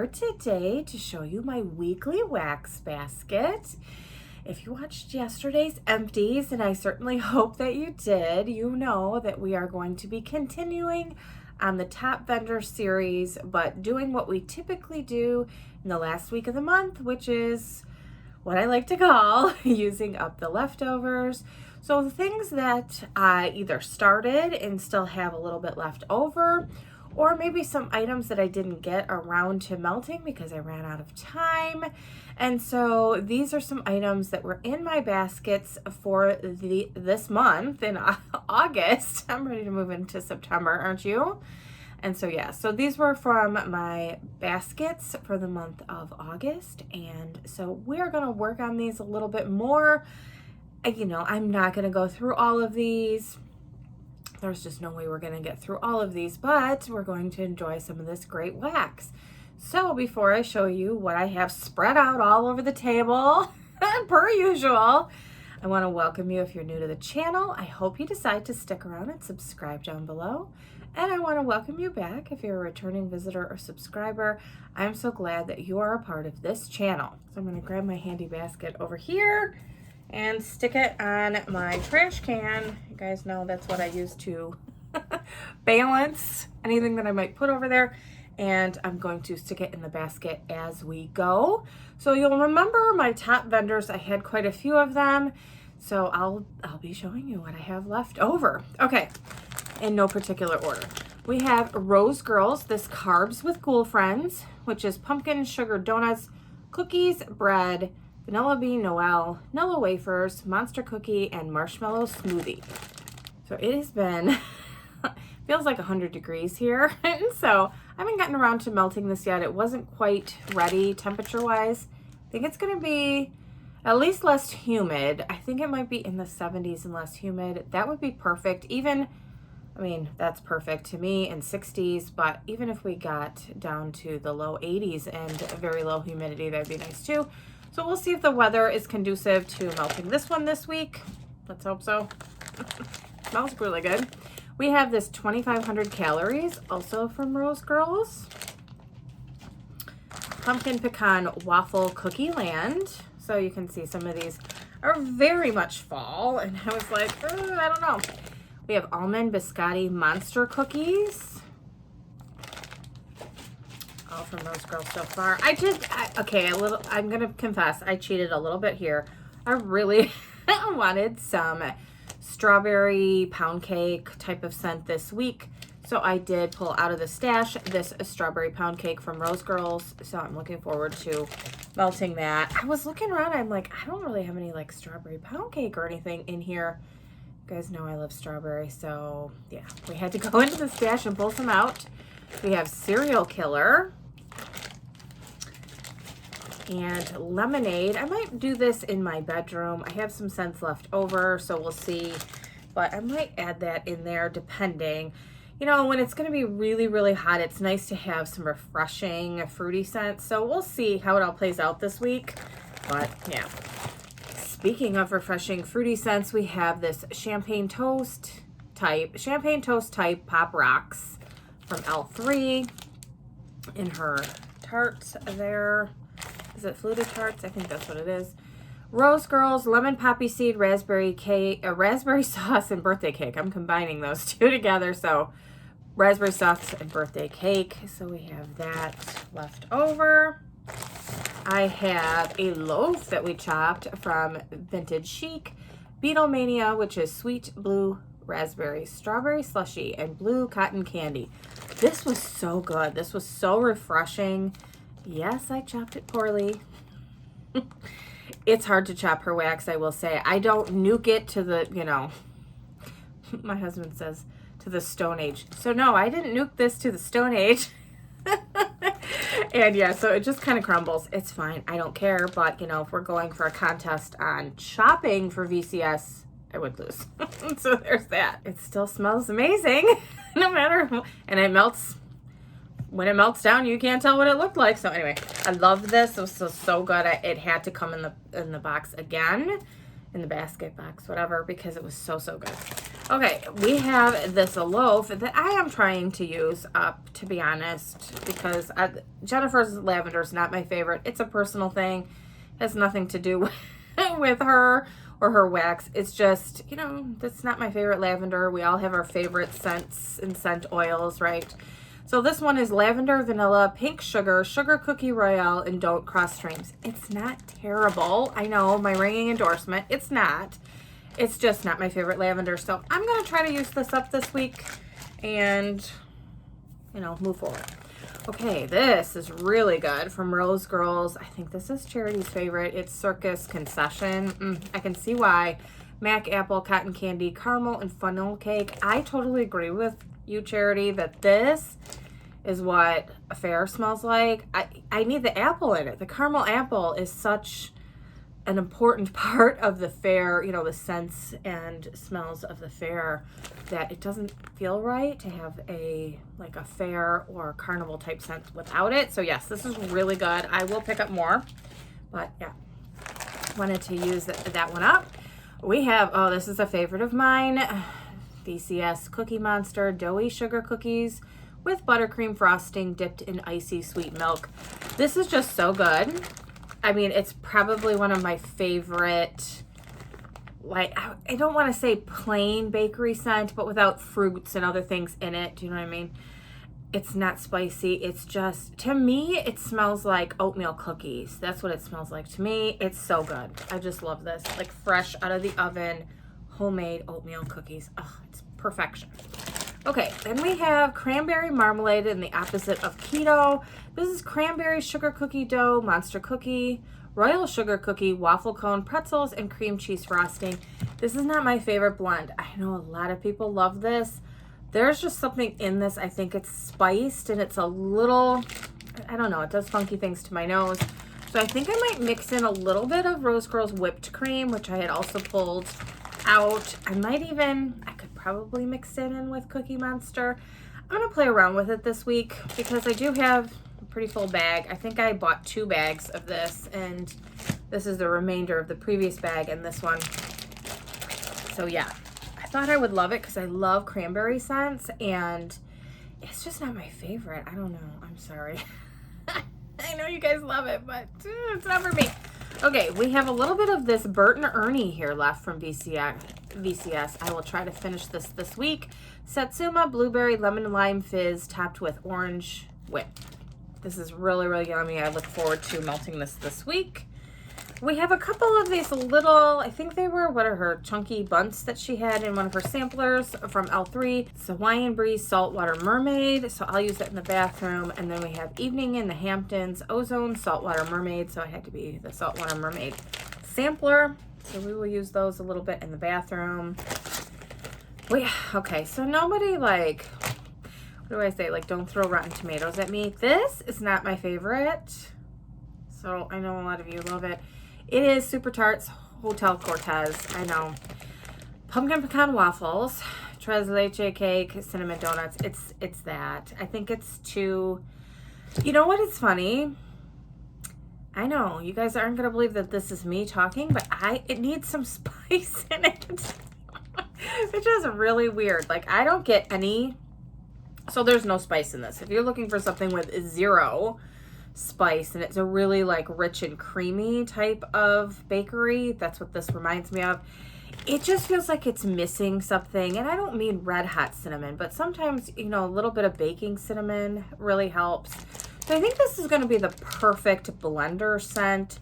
here today to show you my weekly wax basket. If you watched yesterday's empties, and I certainly hope that you did, you know that we are going to be continuing on the top vendor series, but doing what we typically do in the last week of the month, which is what I like to call using up the leftovers. So the things that I either started and still have a little bit left over, or maybe some items that I didn't get around to melting because I ran out of time. And so these are some items that were in my baskets for this month in August. I'm ready to move into September, aren't you? And so yeah, so these were from my baskets for the month of August. And so we're gonna work on these a little bit more. You know, I'm not gonna go through all of these. There's just no way we're gonna get through all of these, but we're going to enjoy some of this great wax. So before I show you what I have spread out all over the table, per usual, I wanna welcome you if you're new to the channel. I hope you decide to stick around and subscribe down below. And I wanna welcome you back if you're a returning visitor or subscriber. I'm so glad that you are a part of this channel. So I'm gonna grab my handy basket over here and stick it on my trash can. You guys know that's what I use to balance anything that I might put over there. And I'm going to stick it in the basket as we go. So you'll remember my top vendors, I had quite a few of them. So I'll be showing you what I have left over. Okay, in no particular order. We have Rose Girls, this Carbs with Cool Friends, which is pumpkin sugar donuts, cookies, bread, vanilla bean Noel, Nilla wafers, monster cookie, and marshmallow smoothie. So it has been, feels like 100 degrees here. And so I haven't gotten around to melting this yet. It wasn't quite ready temperature-wise. I think it's gonna be at least less humid. I think it might be in the 70s and less humid. That would be perfect. Even, I mean, that's perfect to me in 60s, but even if we got down to the low 80s and very low humidity, that'd be nice too. So we'll see if the weather is conducive to melting this one this week. Let's hope so. Smells really good. We have this 2,500 calories, also from Rose Girls. Pumpkin pecan waffle cookie land. So you can see some of these are very much fall. And I was like, I don't know. We have almond biscotti monster cookies. All from Rose Girls so far. I'm gonna confess, I cheated a little bit here. I really wanted some strawberry pound cake type of scent this week. So I did pull out of the stash this strawberry pound cake from Rose Girls. So I'm looking forward to melting that. I was looking around, I'm like, I don't really have any like strawberry pound cake or anything in here. You guys know I love strawberry, so yeah, we had to go into the stash and pull some out. We have Cereal Killer and lemonade. I might do this in my bedroom. I have some scents left over, so we'll see, but I might add that in there depending. You know, when it's going to be really, really hot, it's nice to have some refreshing fruity scents, so we'll see how it all plays out this week. But yeah, speaking of refreshing fruity scents, we have this champagne toast type Pop Rocks from L3 in her Tarts there. Is it fluted Tarts? I think that's what it is. Rose Girls, lemon poppy seed, raspberry cake, raspberry sauce, and birthday cake. I'm combining those two together. So raspberry sauce and birthday cake. So we have that left over. I have a loaf that we chopped from Vintage Chic, Beatlemania, which is sweet blue raspberry, strawberry slushy, and blue cotton candy. This was so good. This was so refreshing. Yes, I chopped it poorly. It's hard to chop her wax, I will say. I don't nuke it to the, you know, my husband says, to the Stone Age. So no, I didn't nuke this to the Stone Age. And yeah, so it just kind of crumbles. It's fine. I don't care. But, you know, if we're going for a contest on chopping for VCS, I would lose. So there's that. It still smells amazing, no matter, and it melts. When it melts down, you can't tell what it looked like. So anyway, I love this. It was so good. It had to come in the box again. in the basket box, whatever, because it was so, so good. Okay, we have this loaf that I am trying to use up, to be honest, because Jennifer's lavender is not my favorite. It's a personal thing. It has nothing to do with her or her wax. It's just, you know, that's not my favorite lavender. We all have our favorite scents and scent oils, right? So this one is lavender, vanilla, pink sugar, sugar cookie royale, and don't cross streams. It's not terrible. I know, my ringing endorsement. It's not. It's just not my favorite lavender. So I'm going to try to use this up this week and, you know, move forward. Okay, this is really good from Rose Girls. I think this is Charity's favorite. It's Circus Concession. I can see why. Mac apple, cotton candy, caramel, and funnel cake. I totally agree with you, Charity, that this is what a fair smells like. I need the apple in it. The caramel apple is such an important part of the fair, you know, the scents and smells of the fair, that it doesn't feel right to have a fair or carnival type scent without it. So yes, this is really good. I will pick up more, but yeah, wanted to use that one up. We have, oh, this is a favorite of mine, BCS Cookie Monster doughy sugar cookies with buttercream frosting dipped in icy sweet milk. This is just so good. I mean, it's probably one of my favorite, like, I don't want to say plain bakery scent, but without fruits and other things in it. Do you know what I mean? It's not spicy. It's just, to me, it smells like oatmeal cookies. That's what it smells like to me. It's so good. I just love this. Like fresh out of the oven, homemade oatmeal cookies. Oh, it's perfection. Okay, then we have cranberry marmalade in the opposite of keto. This is cranberry sugar cookie dough, monster cookie, royal sugar cookie, waffle cone, pretzels, and cream cheese frosting. This is not my favorite blend. I know a lot of people love this. There's just something in this. I think it's spiced and it's a little, I don't know, it does funky things to my nose. So I think I might mix in a little bit of Rose Girls whipped cream, which I had also pulled out. I could probably mix it in with Cookie Monster. I'm going to play around with it this week because I do have a pretty full bag. I think I bought 2 bags of this, and this is the remainder of the previous bag and this one. So yeah, I thought I would love it because I love cranberry scents, and it's just not my favorite. I don't know. I'm sorry. I know you guys love it, but it's not for me. Okay, we have a little bit of this Bert and Ernie here left from VCS. I will try to finish this week. Satsuma Blueberry Lemon Lime Fizz topped with orange whip. This is really, really yummy. I look forward to melting this week. We have a couple of these little, I think they were, what are her, chunky bunts that she had in one of her samplers from L3. It's Hawaiian Breeze Saltwater Mermaid, so I'll use that in the bathroom. And then we have Evening in the Hamptons Ozone Saltwater Mermaid, so I had to be the Saltwater Mermaid sampler. So we will use those a little bit in the bathroom. Okay, so nobody what do I say? Don't throw rotten tomatoes at me. This is not my favorite. So I know a lot of you love it. It is Super Tarts Hotel Cortez. I know. Pumpkin pecan waffles, tres leche cake, cinnamon donuts. It's that. I think it's too. You know what? It's funny. I know you guys aren't gonna believe that this is me talking, but it needs some spice in it. Which is really weird. I don't get any. So there's no spice in this. If you're looking for something with 0 spice and it's a really rich and creamy type of bakery, that's what this reminds me of. It just feels like it's missing something, and I don't mean red hot cinnamon, but sometimes a little bit of baking cinnamon really helps. So I think this is going to be the perfect blender scent.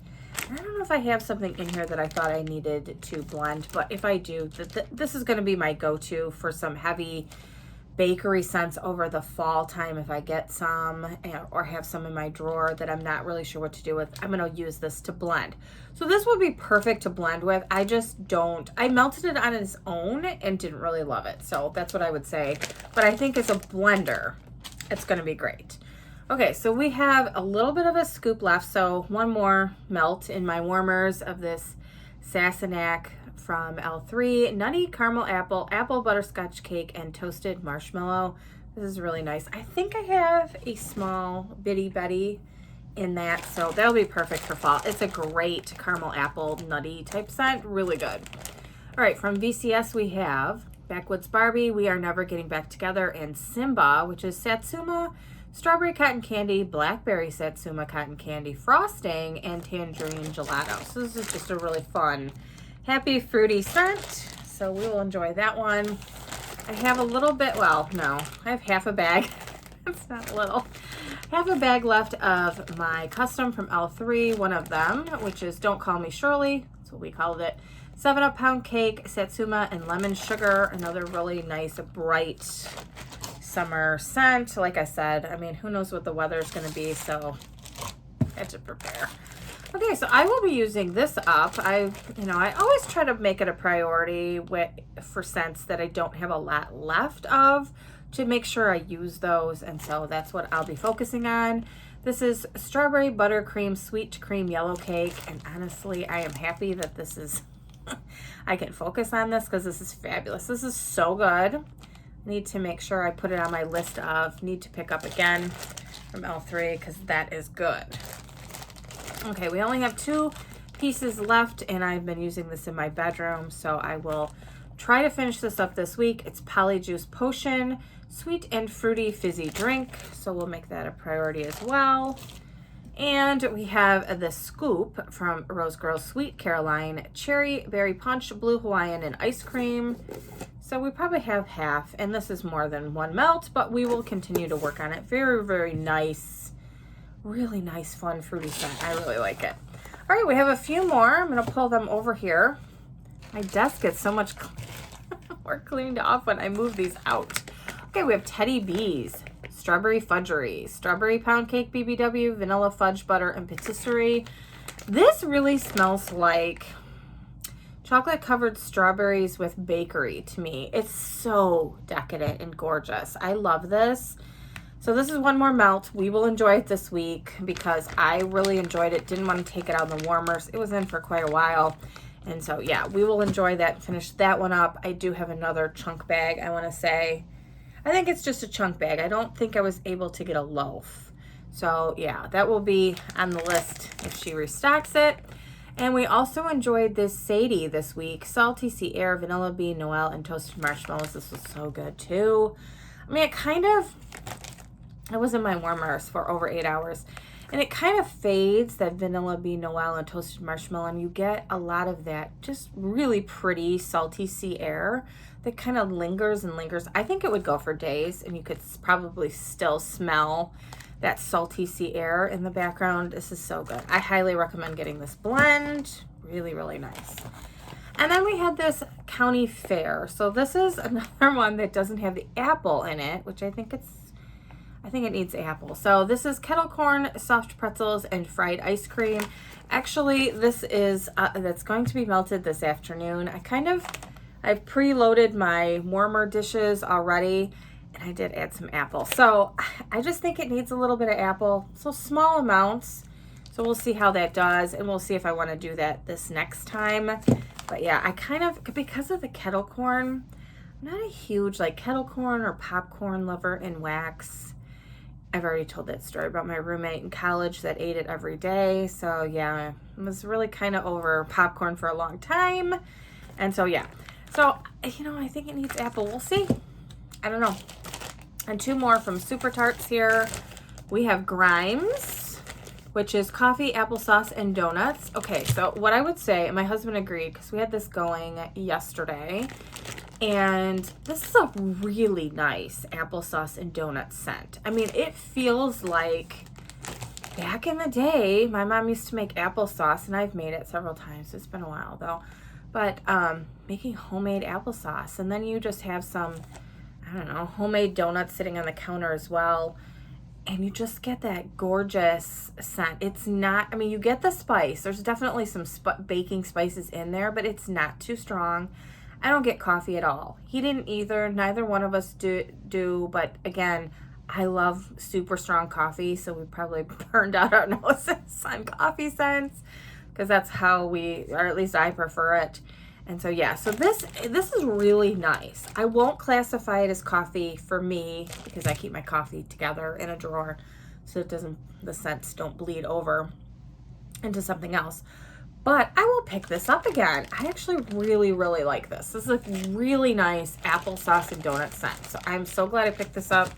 I don't know if I have something in here that I thought I needed to blend, but if I do, this is going to be my go-to for some heavy bakery scents over the fall time. If I get some or have some in my drawer that I'm not really sure what to do with, I'm going to use this to blend. So this would be perfect to blend with. I melted it on its own and didn't really love it. So that's what I would say. But I think as a blender, it's going to be great. Okay, so we have a little bit of a scoop left. So one more melt in my warmers of this Sassenach from L3, nutty caramel apple butterscotch cake, and toasted marshmallow. This is really nice. I think I have a small bitty Betty in that, so that'll be perfect for fall. It's a great caramel apple nutty type scent, really good. All right, from VCS we have Backwoods Barbie, We Are Never Getting Back Together, and Simba, which is Satsuma strawberry cotton candy, blackberry Satsuma cotton candy frosting, and tangerine gelato. So this is just a really fun, happy, fruity scent. So we will enjoy that one. I have a little bit, well, no, I have half a bag. It's not little. Half a bag left of my custom from L3, one of them, which is Don't Call Me Shirley. That's what we called it. 7-Up pound cake, Satsuma, and lemon sugar. Another really nice, bright summer scent. Like I said, I mean, who knows what the weather is going to be, so I have to prepare. Okay, so I will be using this up. I always try to make it a priority for scents that I don't have a lot left of, to make sure I use those, and so that's what I'll be focusing on. This is strawberry buttercream sweet cream yellow cake, and honestly, I am happy that this is I can focus on this because this is fabulous. This is so good. Need to make sure I put it on my list of need to pick up again from L3 because that is good. Okay, we only have 2 pieces left, and I've been using this in my bedroom, so I will try to finish this up this week. It's Polyjuice Potion, sweet and fruity fizzy drink, so we'll make that a priority as well. And we have the scoop from Rose Girl Sweet Caroline, cherry berry punch, blue Hawaiian, and ice cream. So we probably have half, and this is more than one melt, but we will continue to work on it. Very, very nice, really nice, fun, fruity scent. I really like it. All right, we have a few more. I'm going to pull them over here. My desk gets so much more cleaned off when I move these out. Okay, we have Teddy B's, Strawberry Fudgery, Strawberry Pound Cake BBW, Vanilla Fudge Butter, and Patisserie. This really smells like chocolate covered strawberries with bakery to me. It's so decadent and gorgeous. I love this. So this is one more melt. We will enjoy it this week because I really enjoyed it. Didn't want to take it out of the warmers. It was in for quite a while. And so, yeah, we will enjoy that. Finish that one up. I do have another chunk bag, I want to say. I think it's just a chunk bag. I don't think I was able to get a loaf. So, yeah, that will be on the list if she restocks it. And we also enjoyed this Sadie this week. Salty Sea Air, Vanilla Bean, Noel, and Toasted Marshmallows. This was so good, too. I mean, it was in my warmers for over 8 hours. And it kind of fades, that Vanilla Bean, Noel, and Toasted Marshmallow. And you get a lot of that just really pretty salty sea air that kind of lingers and lingers. I think it would go for days, and you could probably still smell that salty sea air in the background. This is so good. I highly recommend getting this blend. Really, really nice. And then we had this County Fair. So this is another one that doesn't have the apple in it, which I think it needs apple. So this is kettle corn, soft pretzels, and fried ice cream. Actually, this is that's going to be melted this afternoon. I've preloaded my warmer dishes already, and I did add some apple. So I just think it needs a little bit of apple. So small amounts. So we'll see how that does, and we'll see if I want to do that this next time. But yeah, because of the kettle corn, I'm not a huge kettle corn or popcorn lover in wax. I've already told that story about my roommate in college that ate it every day. So yeah, I was really kind of over popcorn for a long time. And so yeah. So, I think it needs apple. We'll see. I don't know. And 2 more from Super Tarts here. We have Grimes, which is coffee, applesauce, and donuts. Okay, so what I would say, and my husband agreed because we had this going yesterday, and this is a really nice applesauce and donut scent. I mean, it feels like back in the day, my mom used to make applesauce, and I've made it several times. It's been a while, though. But making homemade applesauce, and then you just have some, I don't know, homemade donuts sitting on the counter as well, and you just get that gorgeous scent. It's not, I mean, you get the spice. There's definitely some baking spices in there, but it's not too strong. I don't get coffee at all. He didn't either. Neither one of us do, but again, I love super strong coffee, so we probably burned out our noses on coffee scents, because that's how or at least I prefer it. And so yeah, so this is really nice. I won't classify it as coffee for me because I keep my coffee together in a drawer. so the scents don't bleed over into something else. But I will pick this up again. I actually really, really like this. This is a really nice applesauce and donut scent. So I'm so glad I picked this up,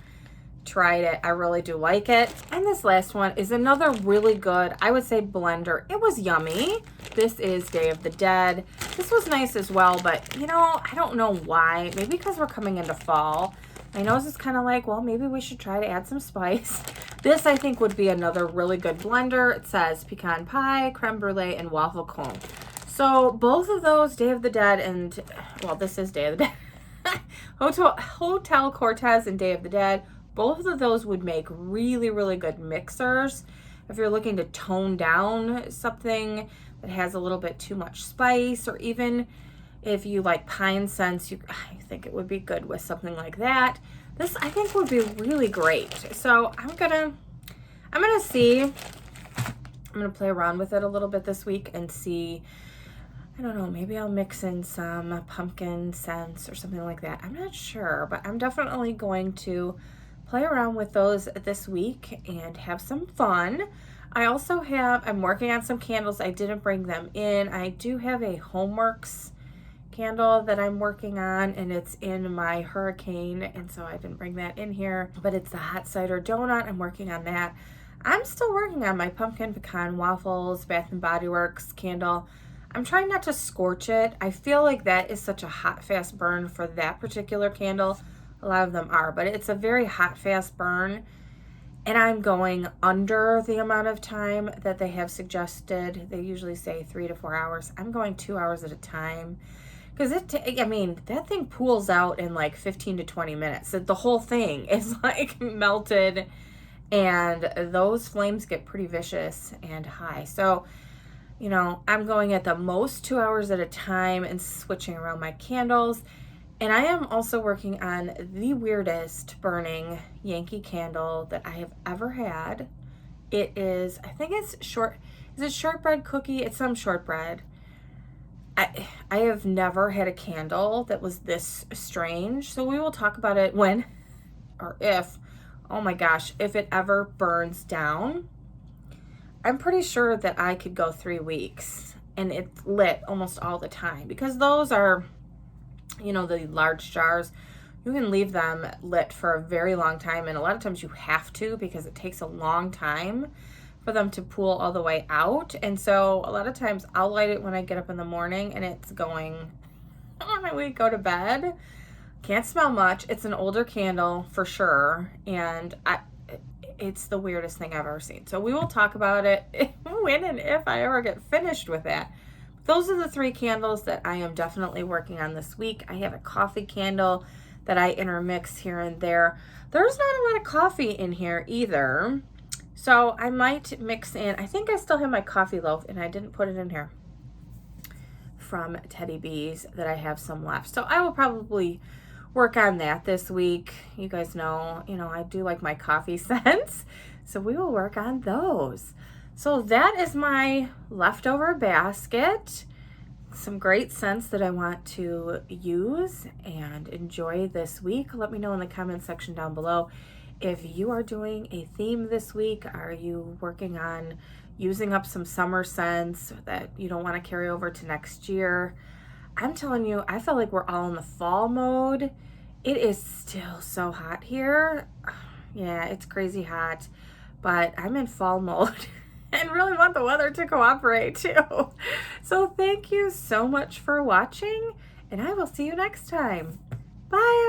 tried it. I really do like it. And this last one is another really good, I would say, blender. It was yummy. This is Day of the Dead. This was nice as well, but you know, I don't know why. Maybe because we're coming into fall. My nose is kind of like, well, maybe we should try to add some spice. This, I think, would be another really good blender. It says pecan pie, creme brulee, and waffle cone. So both of those, Day of the Dead and, well, this is Day of the Dead. Hotel Cortez and Day of the Dead. Both of those would make really, really good mixers. If you're looking to tone down something that has a little bit too much spice, or even if you like pine scents, I think it would be good with something like that. This, I think, would be really great. So I'm gonna see. I'm gonna play around with it a little bit this week and see. I don't know, maybe I'll mix in some pumpkin scents or something like that. I'm not sure, but I'm definitely going to play around with those this week and have some fun. I'm working on some candles. I didn't bring them in. I do have a Homeworks candle that I'm working on, and it's in my hurricane, and so I didn't bring that in here, but it's a hot cider donut. I'm working on that. I'm still working on my pumpkin pecan waffles Bath and Body Works candle. I'm trying not to scorch it. I feel like that is such a hot, fast burn for that particular candle. A lot of them are, but it's a very hot, fast burn, and I'm going under the amount of time that they have suggested. They usually say 3 to 4 hours. I'm going 2 hours at a time. Because that thing pools out in like 15 to 20 minutes. So the whole thing is like melted, and those flames get pretty vicious and high. So, you know, I'm going at the most 2 hours at a time and switching around my candles. And I am also working on the weirdest burning Yankee candle that I have ever had. It is, I think it's shortbread cookie? It's some shortbread. I have never had a candle that was this strange. So we will talk about it when, or if, oh my gosh, if it ever burns down. I'm pretty sure that I could go 3 weeks and it's lit almost all the time, because those are, you know, the large jars. You can leave them lit for a very long time, and a lot of times you have to, because it takes a long time for them to pool all the way out. And so a lot of times I'll light it when I get up in the morning and it's going on my way to go to bed. Can't smell much. It's an older candle for sure, and it's the weirdest thing I've ever seen. So we will talk about it when and if I ever get finished with that. Those are the 3 candles that I am definitely working on this week. I have a coffee candle that I intermix here and there. There's not a lot of coffee in here either. So I might mix in, I think I still have my coffee loaf and I didn't put it in here from Teddy B's, that I have some left. So I will probably work on that this week. You guys know, I do like my coffee scents. So we will work on those. So that is my leftover basket. Some great scents that I want to use and enjoy this week. Let me know in the comment section down below if you are doing a theme this week. Are you working on using up some summer scents that you don't want to carry over to next year? I'm telling you, I feel like we're all in the fall mode. It is still so hot here. Yeah, it's crazy hot, but I'm in fall mode and really want the weather to cooperate too. So thank you so much for watching, and I will see you next time. Bye.